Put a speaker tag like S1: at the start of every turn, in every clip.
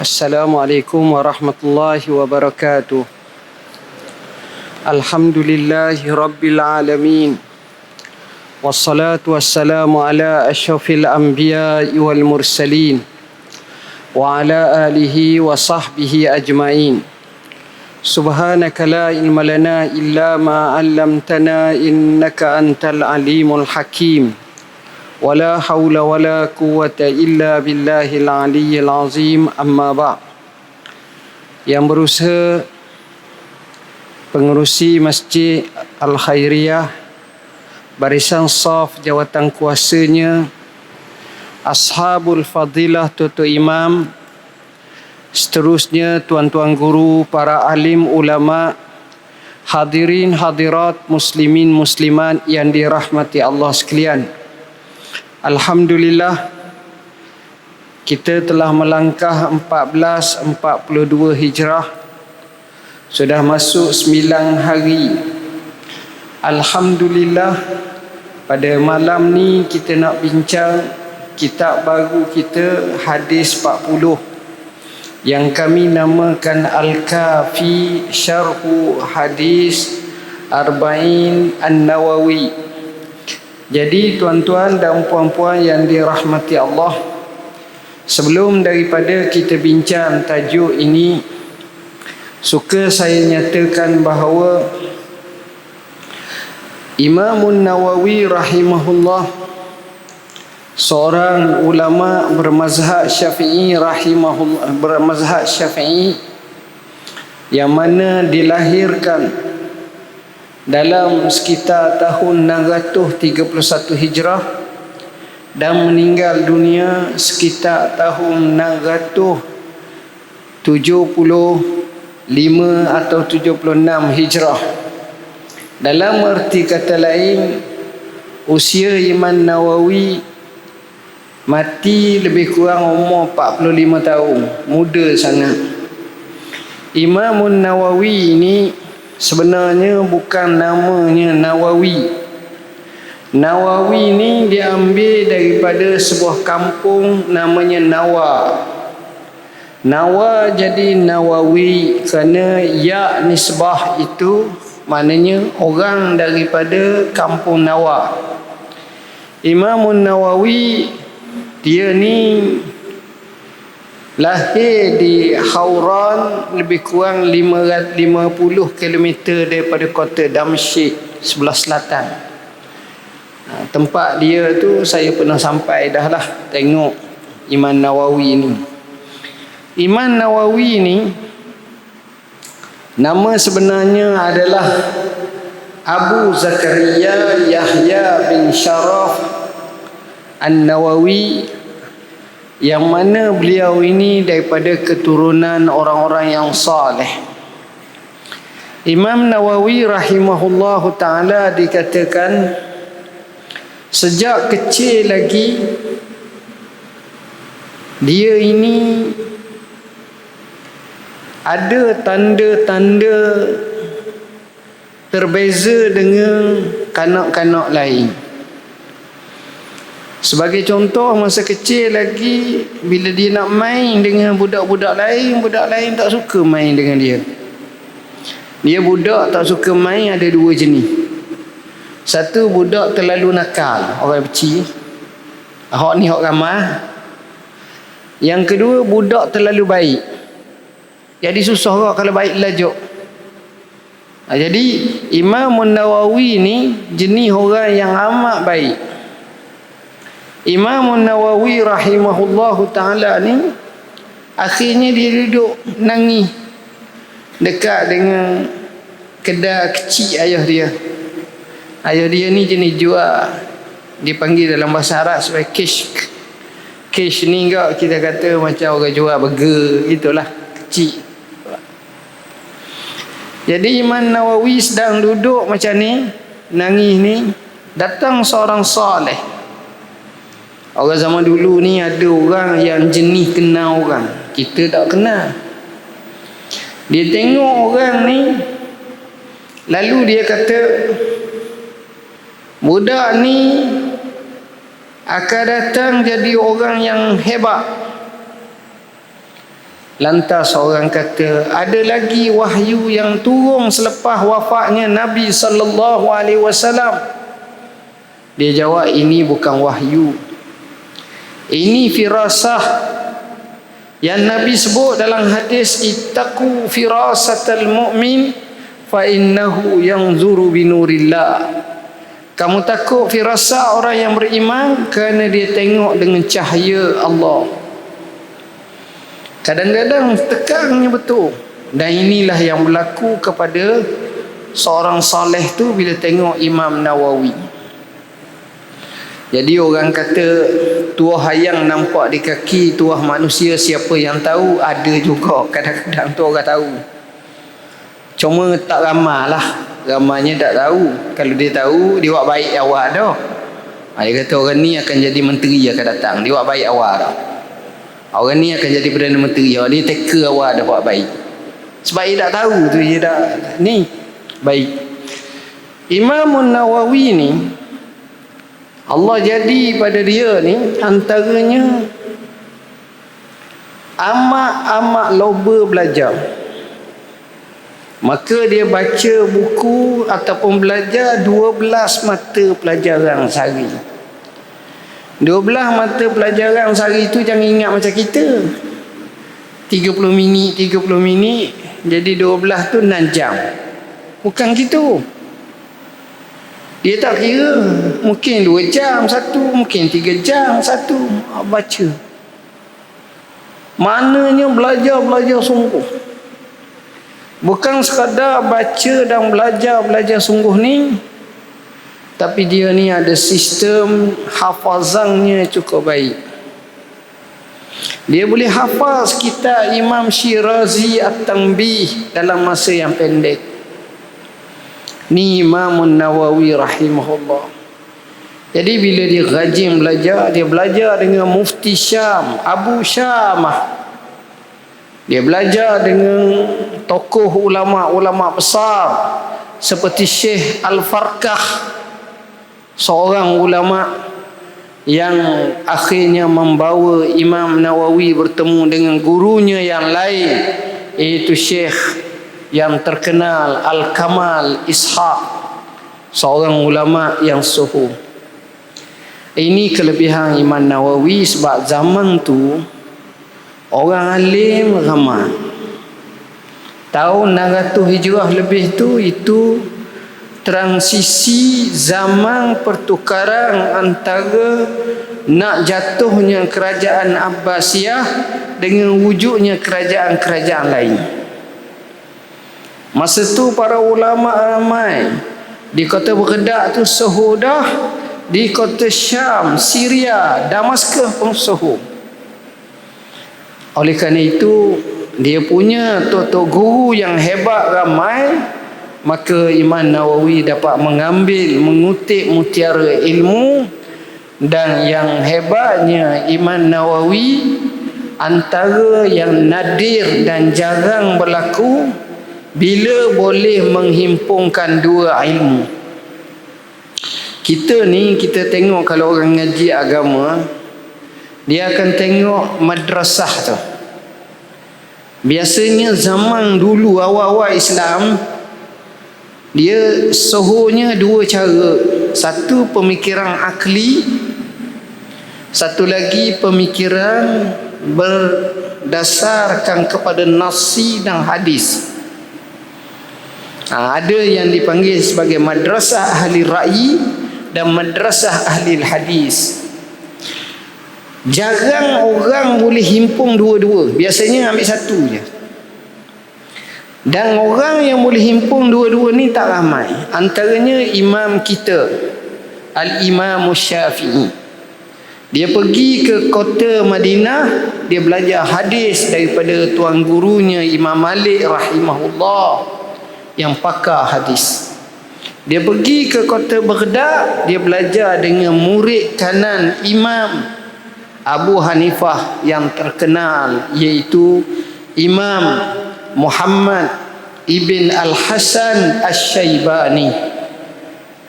S1: Assalamualaikum warahmatullahi wabarakatuh. Alhamdulillahi rabbil alamin. Wassalatu wassalamu ala asyrafil anbiya'i wal mursalin wa ala alihi wa sahbihi ajma'in. Subhanaka la ilma lana illa ma 'allamtana innaka antal alimul hakim. Wala haula wala quwwata illa billahil aliyyil azim. Amma ba'. Yang berusaha pengerusi Masjid Al-Khairiyah, barisan saf jawatan kuasanya, ashabul fadilah, tutu imam, seterusnya tuan-tuan guru, para alim ulama, hadirin hadirat, muslimin muslimat yang dirahmati Allah sekalian. Alhamdulillah, kita telah melangkah 1442 Hijrah. Sudah masuk 9 hari. Alhamdulillah, pada malam ni kita nak bincang kitab baru kita, hadis 40, yang kami namakan Al-Kafi Syarhu Hadis Arba'in An-Nawawi. Jadi tuan-tuan dan puan-puan yang dirahmati Allah, sebelum daripada kita bincang tajuk ini, suka saya nyatakan bahawa Imam Nawawi rahimahullah, seorang ulama bermazhab Syafi'i rahimahullah, bermazhab Syafi'i, yang mana dilahirkan dalam sekitar tahun 631 Hijrah dan meninggal dunia sekitar tahun 675 atau 76 Hijrah. Dalam erti kata lain, usia Imam Nawawi mati lebih kurang umur 45 tahun, muda sangat. Imam Nawawi ini sebenarnya bukan namanya Nawawi. Nawawi ni diambil daripada sebuah kampung namanya Nawa. Nawa jadi Nawawi kerana ya nisbah itu maknanya orang daripada kampung Nawa. Imam Nawawi dia ni lahir di Hauran, lebih kurang 550 km daripada kota Damsyik sebelah selatan. Tempat dia tu saya pernah sampai dah lah, tengok Imam Nawawi ni. Imam Nawawi ni nama sebenarnya adalah Abu Zakaria Yahya bin Sharaf An-Nawawi, yang mana beliau ini daripada keturunan orang-orang yang saleh. Imam Nawawi rahimahullahu ta'ala dikatakan sejak kecil lagi dia ini ada tanda-tanda terbeza dengan kanak-kanak lain. Sebagai contoh, masa kecil lagi bila dia nak main dengan budak-budak lain tak suka main dengan dia. Dia budak tak suka main ada dua jenis. Satu, budak terlalu nakal, orang kecil. Hak ni hak ramah. Yang kedua, budak terlalu baik. Jadi susah orang kalau baik lajuk. Jadi Imam Nawawi ni jenis orang yang amat baik. Imam Nawawi rahimahullahu ta'ala ni akhirnya dia duduk nangis dekat dengan kedai kecil ayah dia. Ayah dia ni jenis jual, dipanggil dalam bahasa Arab sebagai kishk. Kish ni enggak kita kata macam orang jual burger, itulah, kecil. Jadi Imam Nawawi sedang duduk macam ni, nangis ni, datang seorang saleh. Orang zaman dulu ni ada orang yang jenis kenal orang, kita tak kenal. Dia tengok orang ni, lalu dia kata, budak ni akan datang jadi orang yang hebat. Lantas orang kata, ada lagi wahyu yang turun selepas wafatnya Nabi sallallahu alaihi wasallam. Dia jawab, ini bukan wahyu, ini firasah yang Nabi sebut dalam hadis, ittaqu firasatal mu'min fa innahu yanzuru binurillah. Kamu takut firasat orang yang beriman kerana dia tengok dengan cahaya Allah. Kadang-kadang tekannya betul. Dan inilah yang berlaku kepada seorang saleh tu bila tengok Imam Nawawi. Jadi orang kata tuah hayang nampak di kaki tuah manusia, siapa yang tahu? Ada juga kadang-kadang tu orang tahu. Cuma tak ramai lah. Ramainya tak tahu. Kalau dia tahu, dia buat baik awal dah. Dia kata orang ni akan jadi menteri akan datang. Dia buat baik awal dah. Orang ni akan jadi Perdana Menteri. Dia teka awal dah buat baik. Sebab dia tak tahu tu, dia dah ni baik. Imam Nawawi ni, Allah jadi pada dia ni antaranya amat-amat loba belajar. Maka dia baca buku ataupun belajar 12 mata pelajaran sehari. 12 mata pelajaran sehari itu jangan ingat macam kita 30 minit jadi 12 tu 6 jam. Bukan gitu. Dia tak kira, mungkin 2 jam satu, mungkin 3 jam satu baca. Maknanya belajar sungguh. Bukan sekadar baca dan belajar sungguh ni, tapi dia ni ada sistem hafazannya cukup baik. Dia boleh hafaz kitab Imam Syirazi At-Tanbih dalam masa yang pendek. Ni Imam Nawawi rahimahullah. Jadi bila dia rajin belajar, dia belajar dengan Mufti Syam, Abu Syamah. Dia belajar dengan tokoh ulama-ulama besar seperti Syekh Al-Farkah, seorang ulama yang akhirnya membawa Imam Nawawi bertemu dengan gurunya yang lain, iaitu Syekh yang terkenal Al-Kamal Ishaq, seorang ulama yang suhu. Ini kelebihan Imam Nawawi, sebab zaman tu orang alim ramai. Tahun 600 Hijrah lebih tu, itu transisi zaman pertukaran antara nak jatuhnya kerajaan Abbasiyah dengan wujudnya kerajaan-kerajaan lain. Masa tu para ulama ramai. Di kota Baghdad tu suhu dah, di kota Syam, Syria, Damaskus pun suhu. Oleh kerana itu, dia punya tok-tok guru yang hebat ramai, maka Imam Nawawi dapat mengambil, mengutip mutiara ilmu. Dan yang hebatnya Imam Nawawi, antara yang nadir dan jarang berlaku bila boleh menghimpunkan dua ilmu. Kita ni, kita tengok kalau orang ngaji agama, dia akan tengok madrasah tu. Biasanya zaman dulu awal-awal Islam, dia suhunya dua cara. Satu pemikiran akli, satu lagi pemikiran berdasarkan kepada nasi dan hadis. Ada yang dipanggil sebagai madrasah ahli ra'yi dan madrasah ahli hadis. Jarang orang boleh himpun dua-dua. Biasanya ambil satu je. Dan orang yang boleh himpun dua-dua ni tak ramai. Antaranya imam kita, Al-Imam Syafi'i. Dia pergi ke kota Madinah, dia belajar hadis daripada tuan gurunya Imam Malik rahimahullah, yang pakar hadis. Dia pergi ke kota Baghdad, dia belajar dengan murid kanan Imam Abu Hanifah yang terkenal, iaitu Imam Muhammad Ibn Al-Hasan Asy-Syaibani.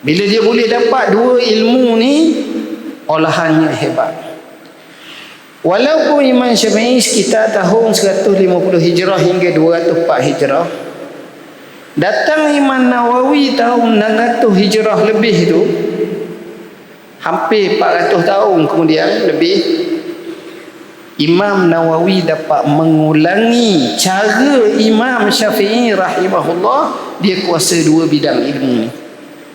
S1: Bila dia boleh dapat dua ilmu ni, olahannya hebat. Walaupun Imam Syafi'i sekitar tahun 150 Hijrah hingga 204 Hijrah, datang Imam Nawawi tahun 600 Hijrah lebih tu, hampir 400 tahun kemudian lebih, Imam Nawawi dapat mengulangi cara Imam Syafi'i rahimahullah. Dia kuasa dua bidang ilmu ni.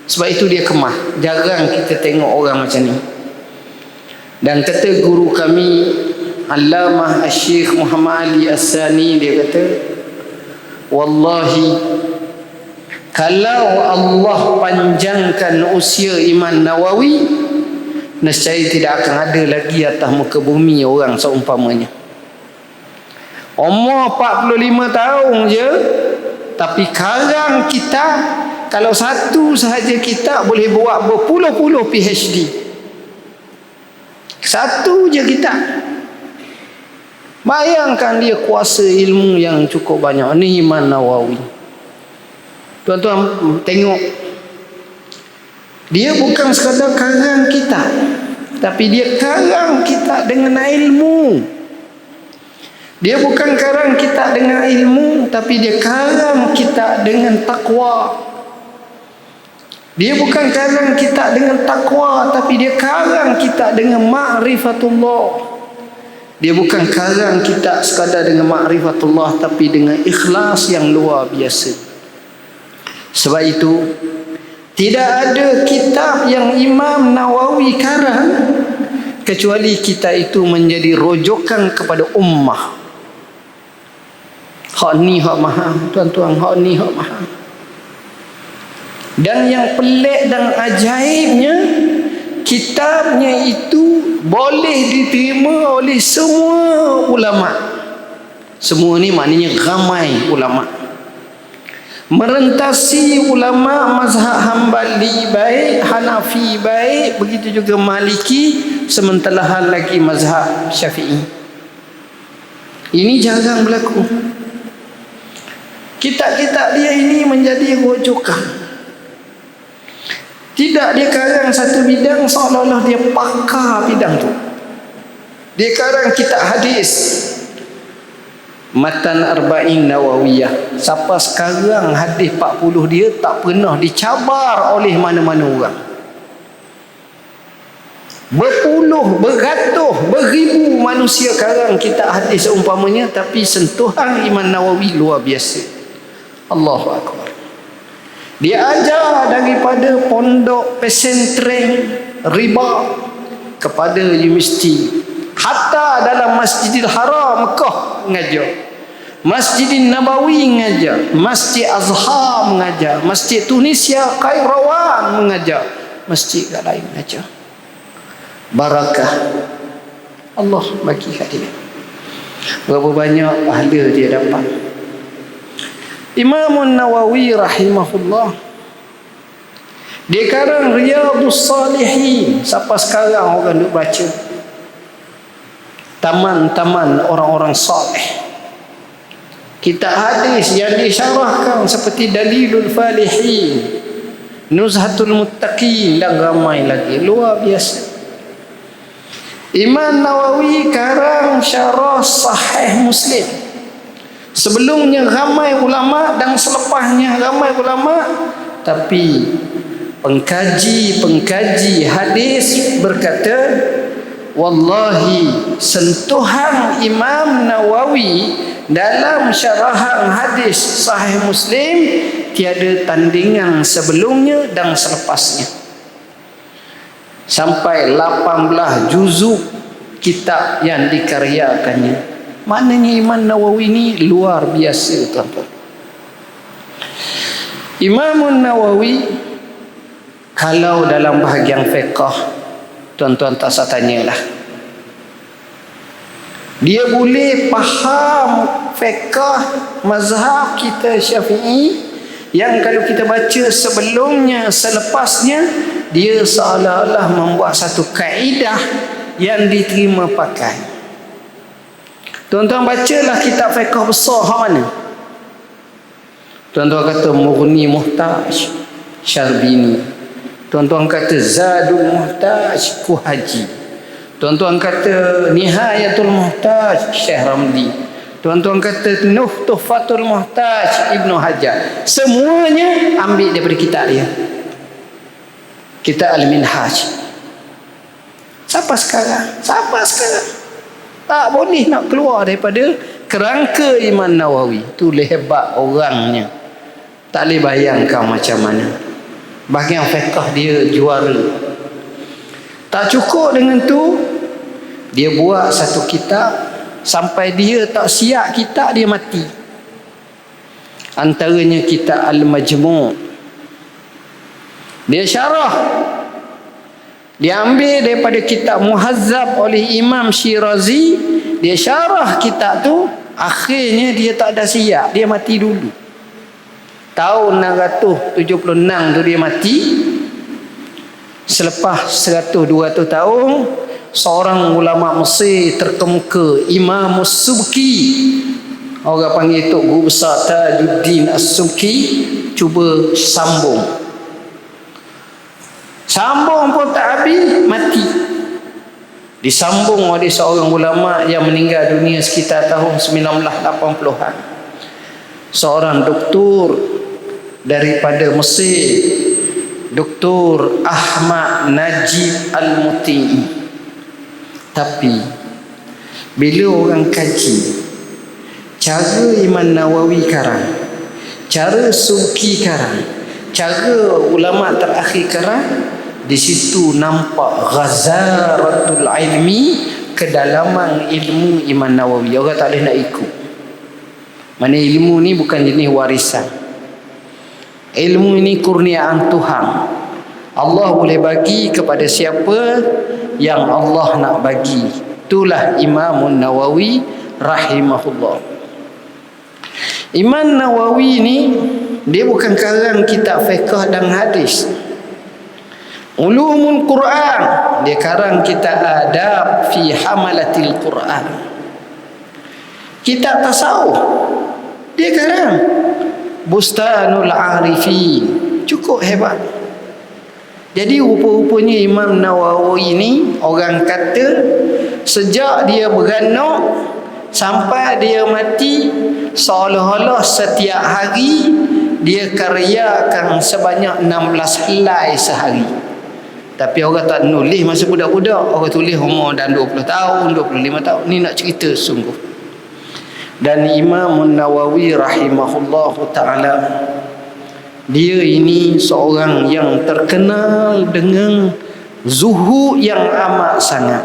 S1: Sebab itu dia kemah. Jarang kita tengok orang macam ni. Dan kata guru kami Allamah Syekh Muhammad Ali As-Sani, dia kata, wallahi, kalau Allah panjangkan usia Imam Nawawi, nescaya tidak akan ada lagi atas muka bumi orang seumpamanya. Umur 45 tahun je, tapi karang kita, kalau satu sahaja kita boleh buat berpuluh-puluh PhD. Satu je kita. Bayangkan dia kuasa ilmu yang cukup banyak. Ni Imam Nawawi. Tuan-tuan tengok, dia bukan sekadar karang kita, tapi dia karang kita dengan ilmu. Dia bukan karang kita dengan ilmu, tapi dia karang kita dengan takwa. Dia bukan karang kita dengan takwa, tapi dia karang kita dengan ma'rifatullah. Dia bukan karang kita sekadar dengan ma'rifatullah, tapi dengan ikhlas yang luar biasa. Sebab itu, tidak ada kitab yang Imam Nawawi karang kecuali kita itu menjadi rojokan kepada ummah. Hak ni hak mahal, tuan-tuan, hak ni hak mahal. Dan yang pelik dan ajaibnya, kitabnya itu boleh diterima oleh semua ulama. Semua ni maknanya ramai ulama. Merentasi ulama mazhab Hambali baik, Hanafi baik, begitu juga Maliki, sementara hal lagi mazhab Syafi'i. Ini jarang berlaku. Kitab-kitab dia ini menjadi rujukan. Tidak dia karang satu bidang seolah-olah dia pakar bidang tu. Dia karang kitab hadis, Matan Arba'in Nawawiyah. Sampai sekarang hadis 40 dia tak pernah dicabar oleh mana-mana orang. Berpuluh, beratus, beribu manusia karang kitab hadis seumpamanya, tapi sentuhan Imam Nawawi luar biasa. Allahu Akbar. Dia ajar daripada pondok pesantren riba kepada universiti, hatta dalam Masjidil Haram Mekah mengajar, Masjidin Nabawi mengajar, Masjid Azhar mengajar, Masjid Tunisia Kairawan mengajar, masjid lain mengajar. Barakah Allah bagi kat dia. Berapa banyak pahala dia dapat. Imam Nawawi rahimahullah, dia karang Riyadhus Salihin. Sampai sekarang orang duk baca. Taman-taman orang-orang saleh. Kitab hadis yang disyarahkan seperti Dalilul Falihin, Nuzhatul Muttaqin, dan ramai lagi. Luar biasa. Imam Nawawi karang syarah Sahih Muslim. Sebelumnya ramai ulama dan selepasnya ramai ulama, tapi pengkaji hadis berkata, wallahi, sentuhan Imam Nawawi dalam syarahan hadis Sahih Muslim tiada tandingan sebelumnya dan selepasnya. Sampai 18 juzuk kitab yang dikaryakannya. Maknanya Imam Nawawi ni luar biasa, tuan-tuan. Imam Nawawi, kalau dalam bahagian fiqh, tuan-tuan tak usah tanyalah. Dia boleh faham fiqh mazhab kita Syafi'i, yang kalau kita baca sebelumnya, selepasnya, dia seolah-olah membuat satu kaedah yang diterima pakai. Tuan-tuan bacalah kitab fiqh besar hak mana? Tuan-tuan kata Mughni Muhtaj Syarbini. Tuan-tuan kata Zadul Muhtaj Kuhaji. Tuan-tuan kata Nihayatul Muhtaj Syekh Ramli, tuan-tuan kata Tuhfatul Muhtaj Ibnu Hajar. Semuanya ambil daripada kitab dia, kitab Al-Minhaj. Siapa sekarang tak boleh nak keluar daripada kerangka Imam Nawawi. Tu hebat orangnya, tak boleh bayangkan macam mana. Bahagian fiqh dia juara. Tak cukup dengan tu, dia buat satu kitab sampai dia tak siap kitab, dia mati. Antaranya kitab Al-Majmu'. Dia syarah, dia ambil daripada kitab Muhazzab oleh Imam Syirazi, dia syarah kitab tu. Akhirnya dia tak ada siap, dia mati dulu. Tahun 676 tu dia mati. Selepas 100-200 tahun, seorang ulama Mesir terkemuka, Imam As-Subki, orang panggil Tok Guru Besar Tajuddin As-Subki, cuba sambung pun tak habis, mati. Disambung oleh seorang ulama yang meninggal dunia sekitar tahun 1980-an, seorang doktor daripada Mesir, Dr. Ahmad Najib Al-Muti'i. Tapi bila orang kaji cara Imam Nawawi karang, cara Subki karang, cara ulama terakhir karang, di situ nampak ghazaratul ilmi, kedalaman ilmu Imam Nawawi. Orang tak boleh nak ikut. Mana ilmu ni bukan jenis warisan. Ilmu ini kurniaan Tuhan. Allah boleh bagi kepada siapa yang Allah nak bagi. Itulah Imam Nawawi rahimahullah. Imam Nawawi ni dia bukan karang kitab fiqh dan hadis, ulumul Quran. Dia karang kitab adab fi hamalatil Quran. Kitab tasawuf dia karang Bustanul Arifin. Cukup hebat. Jadi rupa-rupanya Imam Nawawi ni, orang kata sejak dia beranak sampai dia mati, seolah-olah setiap hari dia karyakan sebanyak 16 helai sehari. Tapi orang tak nulis masa budak-budak, orang tulis umur dan 20 tahun, 25 tahun. Ni nak cerita sungguh. Dan Imam Nawawi rahimahullahu ta'ala, dia ini seorang yang terkenal dengan zuhud yang amat sangat.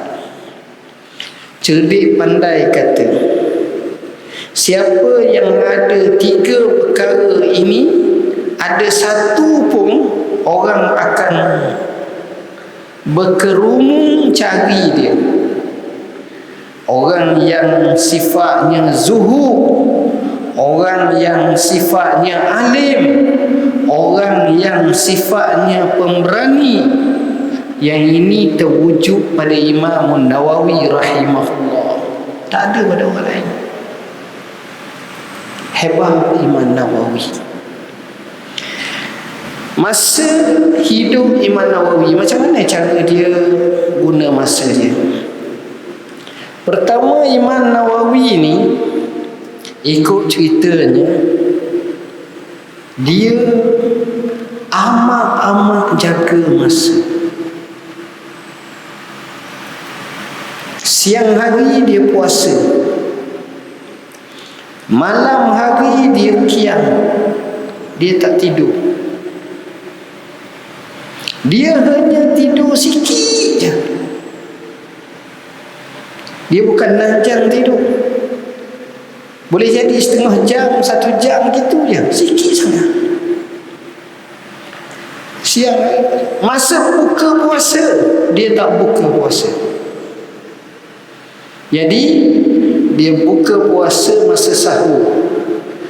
S1: Cerdik pandai kata, siapa yang ada 3 perkara ini, ada satu pun orang akan berkerumun cari dia. Orang yang sifatnya zuhud, orang yang sifatnya alim, orang yang sifatnya pemberani, yang ini terwujud pada Imam Nawawi rahimahullah. Tak ada pada orang lain. Hebat Imam Nawawi. Masa hidup Imam Nawawi, macam mana cara dia guna masa dia? Pertama, Imam Nawawi ni ikut ceritanya, dia amat jaga masa. Siang hari dia puasa, malam hari dia qiyam, dia tak tidur. Dia hanya tidur sikit je. Dia bukan najang tidur. Boleh jadi setengah jam, 1 jam gitu je, sikit sangat. Siang masa buka puasa, dia tak buka puasa. Jadi dia buka puasa masa sahur,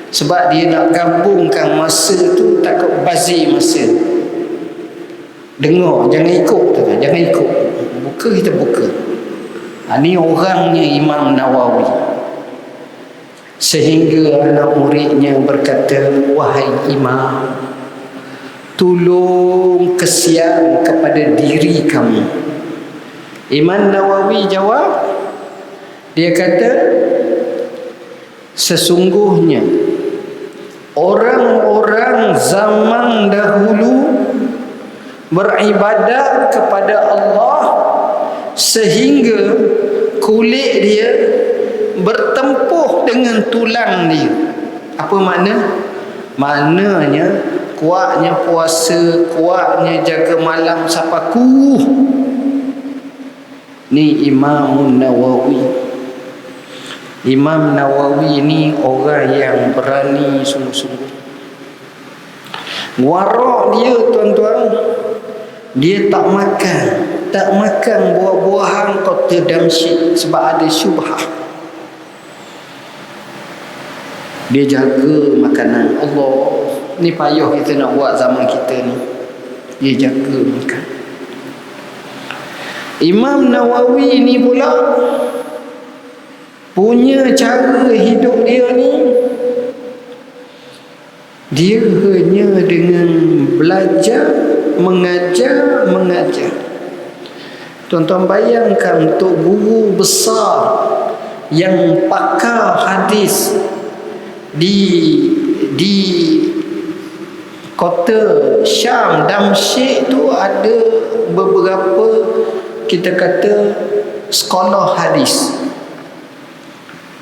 S1: sebab dia nak gabungkan masa tu, takut bazir masa. Dengar, jangan ikut, jangan ikut. Buka, kita buka. Ini orangnya Imam Nawawi. Sehingga anak muridnya berkata, wahai Imam, tolong kesian kepada diri kamu. Imam Nawawi jawab, dia kata sesungguhnya orang-orang zaman dahulu beribadat kepada Allah sehingga kulit dia bertempuh dengan tulang dia. Apa makna? Maknanya kuatnya puasa, kuatnya jaga malam sapaku. Ni Imam Nawawi. Imam Nawawi ni orang yang berani sungguh-sungguh. Warak dia tuan-tuan, dia tak makan buah-buahan kota Damsyik sebab ada syubhah. Dia jaga makanan. Allah, ni payah kita nak buat zaman kita ni. Dia jaga makan. Imam Nawawi ni pula punya cara hidup dia ni, dia hanya dengan belajar, mengajar. Tuan-tuan bayangkan untuk guru besar yang pakar hadis di kota Syam, Damsyik tu ada beberapa, kita kata sekolah hadis,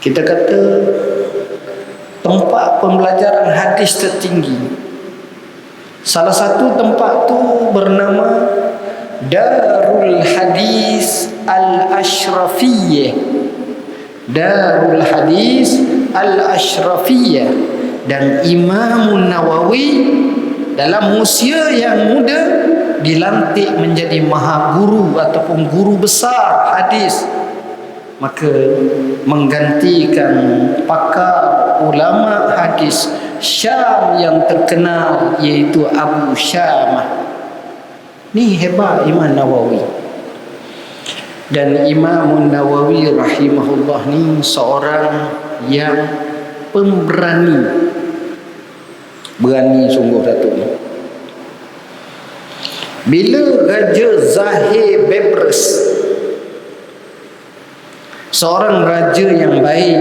S1: kita kata tempat pembelajaran hadis tertinggi. Salah satu tempat tu bernama Darul Hadis Al-Ashrafiyah. Darul Hadis Al-Ashrafiyah. Dan Imam Nawawi dalam usia yang muda dilantik menjadi maha guru ataupun guru besar hadis, maka menggantikan pakar ulama hadis Syam yang terkenal iaitu Abu Syamah. Ni hebat Imam Nawawi. Dan Imam Nawawi rahimahullah ni seorang yang pemberani, berani sungguh satu ni. Bila Raja Zahir Bebrus, seorang raja yang baik,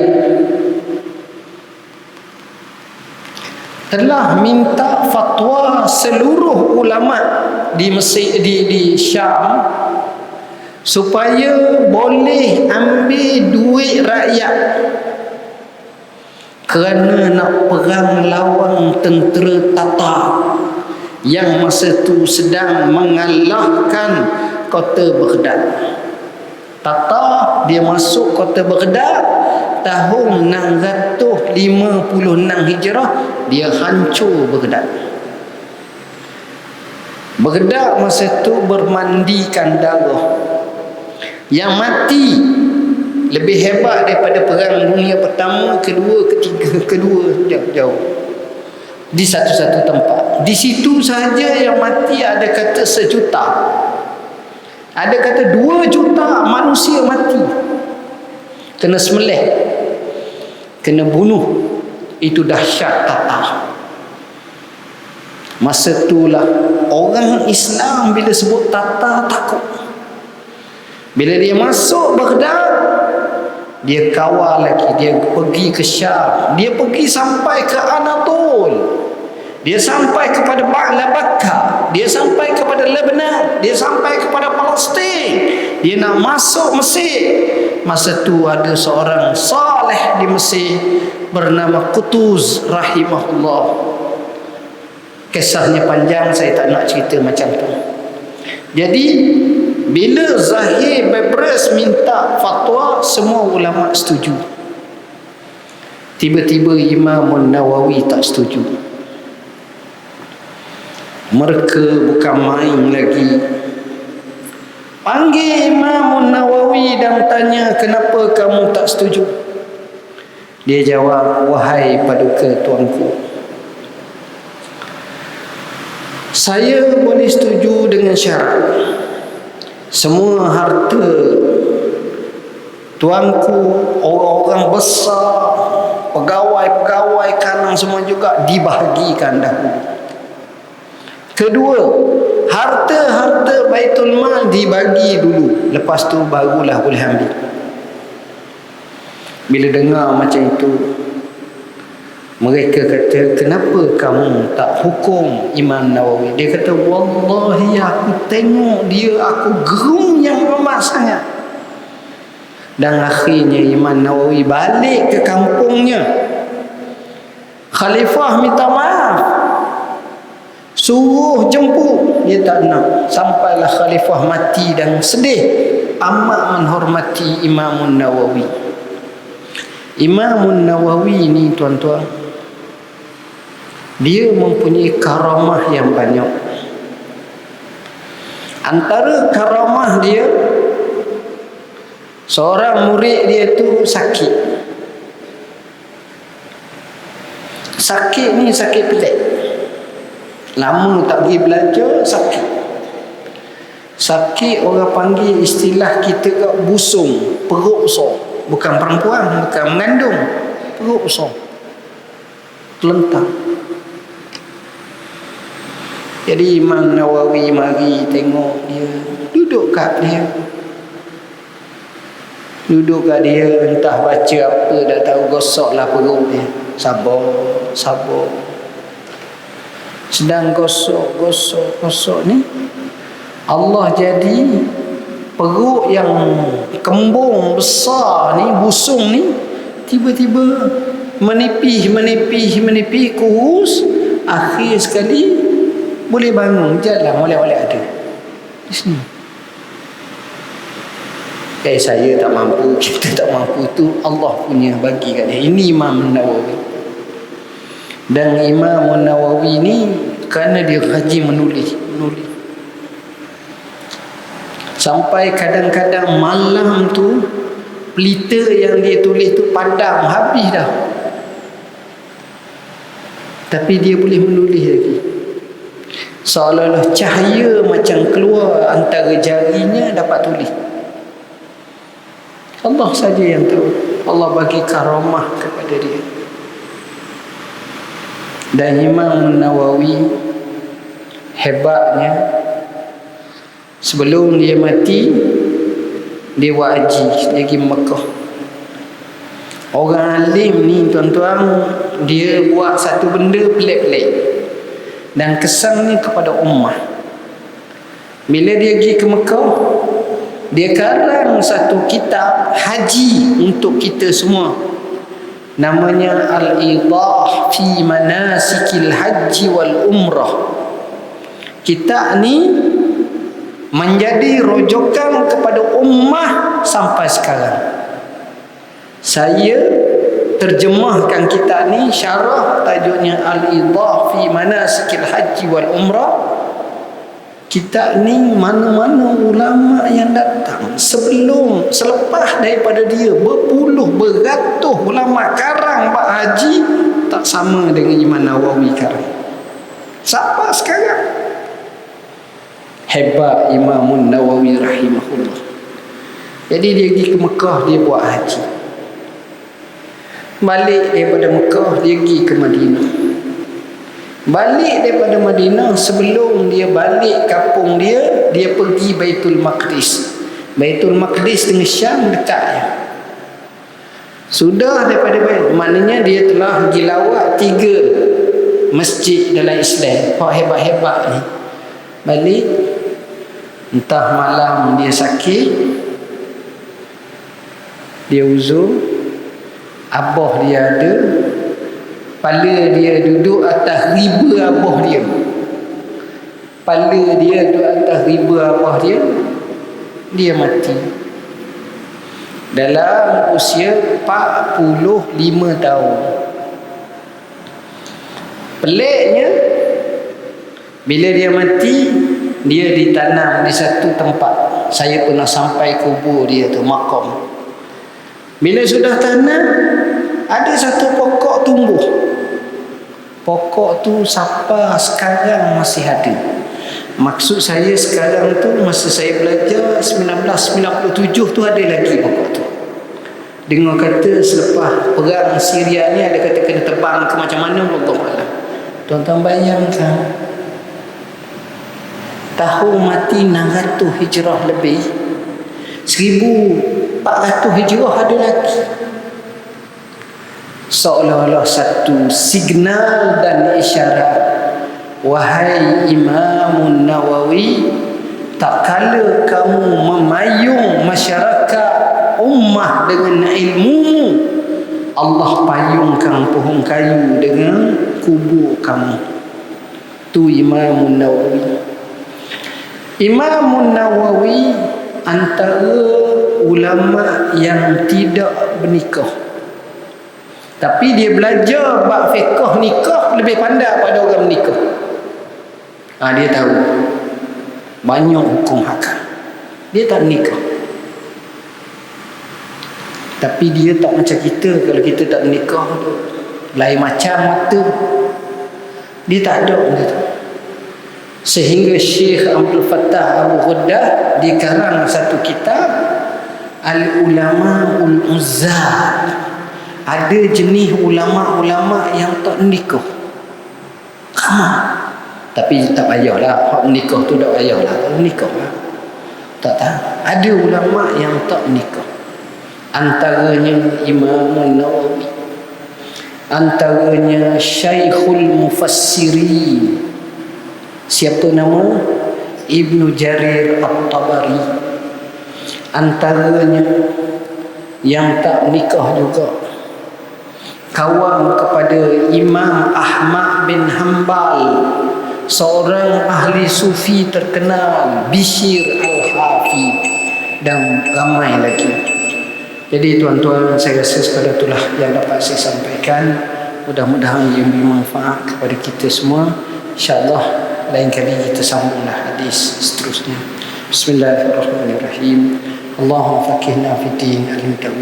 S1: telah minta fatwa seluruh ulama di Mesir, di Syam, supaya boleh ambil duit rakyat kerana nak perang lawan tentera Tatar yang masa tu sedang mengalahkan kota Baghdad. Tatar dia masuk kota Baghdad tahun 656 Hijrah, dia hancur Baghdad. Baghdad masa tu bermandikan darah. Yang mati lebih hebat daripada perang dunia pertama, kedua, ketiga, jauh. Di satu-satu tempat. Di situ saja yang mati ada kata 1 juta. Ada kata 2 juta manusia mati. Kena sembelih, kena bunuh. Itu dahsyat Tatar. Masa itulah orang Islam bila sebut Tatar takut. Bila dia masuk Baghdad, dia kawal lagi, dia pergi ke Syam, dia pergi sampai ke Anatol, dia sampai kepada Ba'labaka, dia sampai kepada Lebanon, dia sampai kepada Palestin, dia nak masuk Mesir. Masa tu ada seorang saleh di Mesir bernama Qutuz rahimahullah. Kisahnya panjang, saya tak nak cerita macam tu. Jadi bila Zahir Bebrus minta fatwa, semua ulama setuju. Tiba-tiba Imam Nawawi tak setuju. Mereka bukan main lagi. Panggil Imam Nawawi dan tanya, kenapa kamu tak setuju? Dia jawab, wahai paduka tuanku, saya boleh setuju dengan syarat semua harta tuanku, orang-orang besar, pegawai-pegawai kanang semua juga dibahagikan dahulu. Kedua, harta-harta Baitul Mal dibagi dulu, lepas tu barulah boleh ambil. Bila dengar macam itu, mereka kata, kenapa kamu tak hukum Imam Nawawi? Dia kata, wallahi aku tengok dia, aku gerung yang amat sangat. Dan akhirnya Imam Nawawi balik ke kampungnya. Khalifah minta maaf, suruh jemput, dia tak nak. Sampailah Khalifah mati dan sedih, amat menghormati Imam Nawawi. Imam Nawawi ni tuan-tuan, dia mempunyai karamah yang banyak. Antara karamah dia, seorang murid dia tu sakit. Sakit ni sakit pelik. Lama tak pergi belajar, sakit. Sakit orang panggil, istilah kita kat busung, perut besar. Bukan perempuan, bukan mengandung, perut besar, terlentang. Jadi Imam Nawawi mari tengok dia, duduk kat dia, entah baca apa, dah tahu, gosoklah perut dia. Sabar. Sedang gosok ni, Allah jadi perut yang kembung besar ni, busung ni, tiba-tiba menipih, kurus. Akhir sekali boleh bangun, jalan, oleh-oleh ada di sini. Saya tak mampu, kita tak mampu, tu Allah punya bagi kat dia. Ini Imam Nawawi. Dan Imam Nawawi ni kerana dia rajin menulis. Sampai kadang-kadang malam tu pelita yang dia tulis tu padam, habis dah. Tapi dia boleh menulis lagi. Seolah-olah cahaya macam keluar antara jarinya, dapat tulis. Allah saja yang tahu. Allah bagi karamah kepada dia. Dan Imam Nawawi hebatnya, sebelum dia mati, dia buat haji, dia pergi Mekah. Orang alim ni tuan-tuan, dia buat satu benda pelik-pelik dan kesan ni kepada ummah. Bila dia pergi ke Mekah, dia karang satu kitab haji untuk kita semua, namanya Al-Idah fi Manasikil Haji wal Umrah. Kitab ni menjadi rojokan kepada ummah sampai sekarang. Saya terjemahkan kitab ni, syarah tajuknya Al-Idah fi Manasikil Haji wal Umrah. Kitab ni mana-mana ulama yang datang selepas daripada dia, berpuluh beratus ulama karang bab haji, tak sama dengan Imam Nawawi karang. Sampai sekarang hebat Imam Nawawi rahimahullah. Jadi dia pergi ke Mekah, dia buat haji. Balik daripada Mekah, dia pergi ke Madinah. Balik daripada Madinah, sebelum dia balik kampung dia, dia pergi Baitul Maqdis. Baitul Maqdis dengan Syam dekat je. Sudah daripada Baitul, maknanya dia telah pergi lawat 3 masjid dalam Islam. Hak hebat-hebat ni. Balik, entah malam dia sakit, dia uzur, abah dia ada, kepala dia duduk atas riba abah dia. Kepala dia duduk atas riba abah dia. Dia mati dalam usia 45 tahun. Peliknya, bila dia mati, dia ditanam di satu tempat. Saya pernah sampai kubur dia tu, makam. Bila sudah tanam, ada satu pokok tumbuh. Pokok tu sampai sekarang masih ada. Maksud saya sekarang tu, masa saya belajar 1997 tu ada lagi pokok tu. Dengar kata selepas perang Syria ni, ada kata kena terbang ke macam mana, Allah Allah. Tuan-tuan bayangkan, tahun mati 600 hijrah lebih, 1400 hijrah ada lagi. Seolah-olah satu signal dan isyarat, wahai Imam Nawawi, tak kala kamu memayung masyarakat ummah dengan ilmu, Allah payungkan pohon kayu dengan kubur kamu. Tu Imam Nawawi. Imam Nawawi antara ulama yang tidak bernikah, tapi dia belajar bab fiqh nikah lebih pandai pada orang menikah. Dia tahu banyak hukum hakam. Dia tak nikah, tapi dia tak macam kita. Kalau kita tak nikah, lain macam mata. Dia tak ada gitu. Sehingga Syekh Abdul Fattah Abu Ghuddah dia karang satu kitab Al-Ulama Ul-Uzzat. Ada jenis ulama-ulama yang tak nikah. Tapi tak payahlah, hak nikah tu tak payahlah. Kalau nikah lah, tak tahu. Ada ulama yang tak nikah. Antaranya Imam Nawawi, antaranya Syekhul Mufassirin. Siapa nama? Ibnu Jarir At-Tabari. Antaranya yang tak nikah juga, kawan kepada Imam Ahmad bin Hanbal, seorang ahli sufi terkenal, Bishr Al-Hafidh, dan ramai lagi. Jadi tuan-tuan, saya rasa sekadar itulah yang dapat saya sampaikan. Mudah-mudahan ia bermanfaat kepada kita semua. InsyaAllah lain kali kita sambunglah hadis seterusnya. Bismillahirrahmanirrahim. Allahumma faqihna fid din.